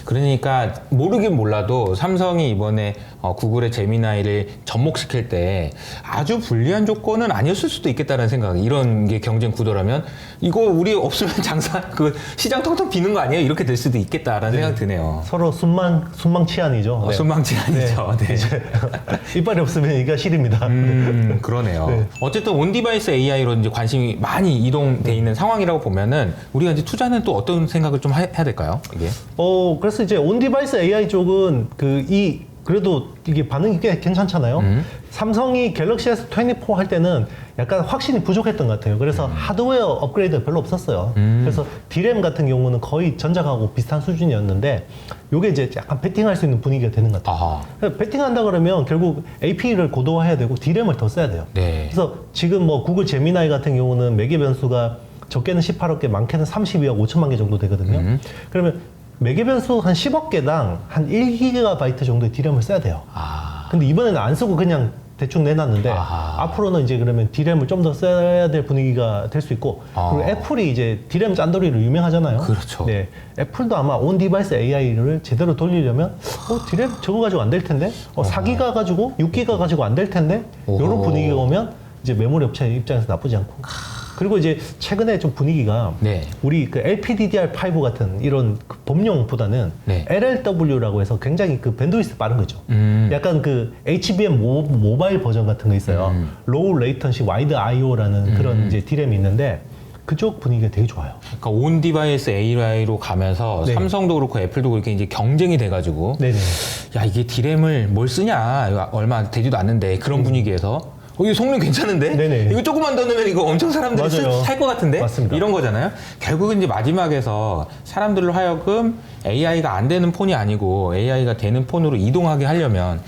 그러니까 모르긴 몰라도 삼성이 이번에 구글의 제미나이를 접목시킬 때 아주 불리한 조건은 아니었을 수도 있겠다는 생각. 이런 게 경쟁 구도라면 이거 우리 없으면 장사 그 시장 텅텅 비는 거 아니에요? 이렇게 될 수도 있겠다라는 생각 드네요. 서로 순망치안이죠. 네. 순망치안이죠. 네. 이제 이빨이 없으면 이가 실입니다. 그러네요. 네. 어쨌든 온디바이스 AI로 이제 관심이 많이 이동돼 있는 상황이라고 보면은 우리가 이제 투자는 또 어떤 생각을 좀 해야 될까요? 이게? 그래서 이제 온디바이스 AI 쪽은 그래도 이게 반응이 꽤 괜찮잖아요. 삼성이 갤럭시 S24 할 때는 약간 확신이 부족했던 것 같아요. 그래서 하드웨어 업그레이드가 별로 없었어요. 그래서 D램 같은 경우는 거의 전작하고 비슷한 수준이었는데 요게 이제 약간 배팅할 수 있는 분위기가 되는 것 같아요. 그래서 배팅한다 그러면 결국 AP를 고도화해야 되고 D램을 더 써야 돼요. 네. 그래서 지금 뭐 구글 제미나이 같은 경우는 매개 변수가 적게는 18억 개, 많게는 32억 5천만 개 정도 되거든요. 그러면 매개 변수 한 10억 개당 한 1GB 정도의 D램을 써야 돼요. 근데 이번에는 안 쓰고 그냥 대충 내놨는데 앞으로는 이제 그러면 D램을 좀 더 써야 될 분위기가 될 수 있고 그리고 애플이 이제 D램 짠돌이로 유명하잖아요. 그렇죠. 네, 애플도 아마 온 디바이스 AI를 제대로 돌리려면 D램 저거 가지고 안 될 텐데 4기가 가지고 6기가 가지고 안 될 텐데 이런 분위기가 오면 이제 메모리 업체 입장에서 나쁘지 않고 그리고 이제 최근에 좀 분위기가 네. 우리 그 LPDDR5 같은 이런 그 범용보다는 네. LLW라고 해서 굉장히 그 밴드위스 빠른 거죠. 약간 그 HBM 모바일 버전 같은 거 있어요. 로우 레이턴시 와이드 IO라는 그런 이제 D램이 있는데 그쪽 분위기가 되게 좋아요. 그러니까 온 디바이스 AI로 가면서 네. 삼성도 그렇고 애플도 그렇게 이제 경쟁이 돼가지고 네네. 야 이게 D램을 뭘 쓰냐 이거 얼마 되지도 않는데 그런 분위기에서 이거 성능 괜찮은데? 네네. 이거 조금만 더 넣으면 이거 엄청 사람들이 맞아요. 살 것 같은데? 맞습니다. 이런 거잖아요. 결국은 이제 마지막에서 사람들로 하여금 AI가 안 되는 폰이 아니고 AI가 되는 폰으로 이동하게 하려면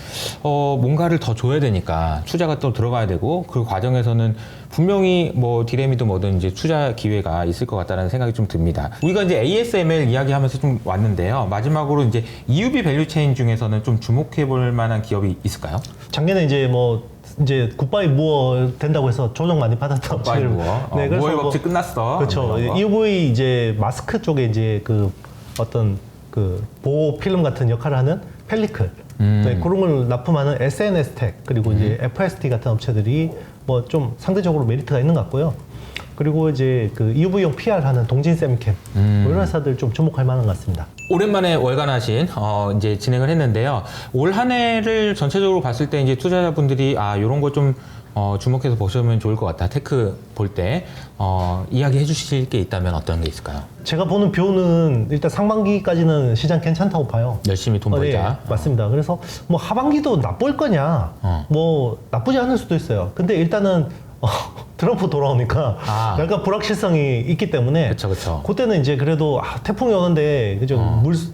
뭔가를 더 줘야 되니까 투자가 또 들어가야 되고 그 과정에서는 분명히 뭐 D램이든 뭐든 이제 투자 기회가 있을 것 같다는 생각이 좀 듭니다. 우리가 이제 ASML 이야기하면서 좀 왔는데요. 마지막으로 이제 EUV 밸류 체인 중에서는 좀 주목해 볼 만한 기업이 있을까요? 작년에 이제 굿바이 무어 된다고 해서 조정 많이 받았던 굿바이 업체를- 무어. 네, 그래서 무어의 뭐- 법칙 끝났어. 그렇죠. 이런 거. EUV 이제 마스크 쪽에 이제 그 어떤 그 보호 필름 같은 역할을 하는 펠리클 네, 그런 걸 납품하는 SNS텍 그리고 이제 FST 같은 업체들이 뭐 좀 상대적으로 메리트가 있는 것 같고요. 그리고 이제 그 EUV용 PR 하는 동진 세미캠 뭐 이런 회사들 좀 주목할 만한 것 같습니다. 오랜만에 월간하신 이제 진행을 했는데요. 올 한 해를 전체적으로 봤을 때 이제 투자자분들이 이런 거 좀 주목해서 보시면 좋을 것 같다. 테크 볼 때 이야기해 주실 게 있다면 어떤 게 있을까요? 제가 보는 뷰는 일단 상반기까지는 시장 괜찮다고 봐요. 열심히 돈 벌자. 네, 맞습니다. 그래서 뭐 하반기도 나쁠 거냐? 뭐 나쁘지 않을 수도 있어요. 근데 일단은 트럼프 돌아오니까 약간 불확실성이 있기 때문에 그쵸. 그때는 이제 그래도 태풍이 오는데 그죠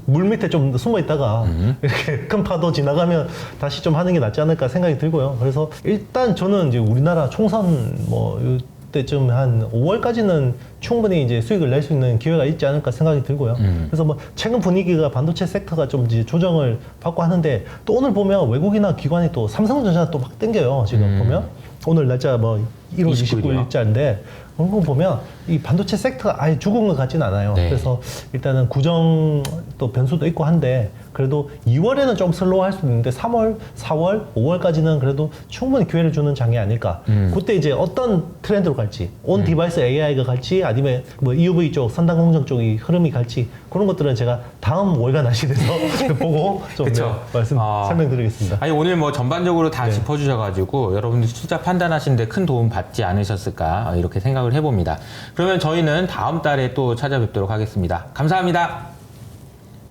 물 밑에 좀 숨어 있다가 이렇게 큰 파도 지나가면 다시 좀 하는 게 낫지 않을까 생각이 들고요. 그래서 일단 저는 이제 우리나라 총선 뭐 이때쯤 한 5월까지는 충분히 이제 수익을 낼 수 있는 기회가 있지 않을까 생각이 들고요. 그래서 뭐 최근 분위기가 반도체 섹터가 좀 이제 조정을 받고 하는데 또 오늘 보면 외국이나 기관이 또 삼성전자 또 막 땡겨요. 지금 보면 오늘 날짜 뭐 1월 29일자인데 그런 거 보면 이 반도체 섹터가 아예 죽은 것 같지는 않아요. 네. 그래서 일단은 구정 또 변수도 있고 한데 그래도 2월에는 좀 슬로우할 수도 있는데 3월, 4월, 5월까지는 그래도 충분히 기회를 주는 장이 아닐까. 그때 이제 어떤 트렌드로 갈지, 온 디바이스 AI가 갈지, 아니면 뭐 EUV 쪽, 선단 공정 쪽이 흐름이 갈지 그런 것들은 제가 다음 월간 아시에서 보고 좀 그쵸. 설명드리겠습니다. 아니 오늘 뭐 전반적으로 다 짚어주셔가지고 여러분들 투자 판단하시는데 큰 도움 받지 않으셨을까 이렇게 생각을 해봅니다. 그러면 저희는 다음 달에 또 찾아뵙도록 하겠습니다. 감사합니다.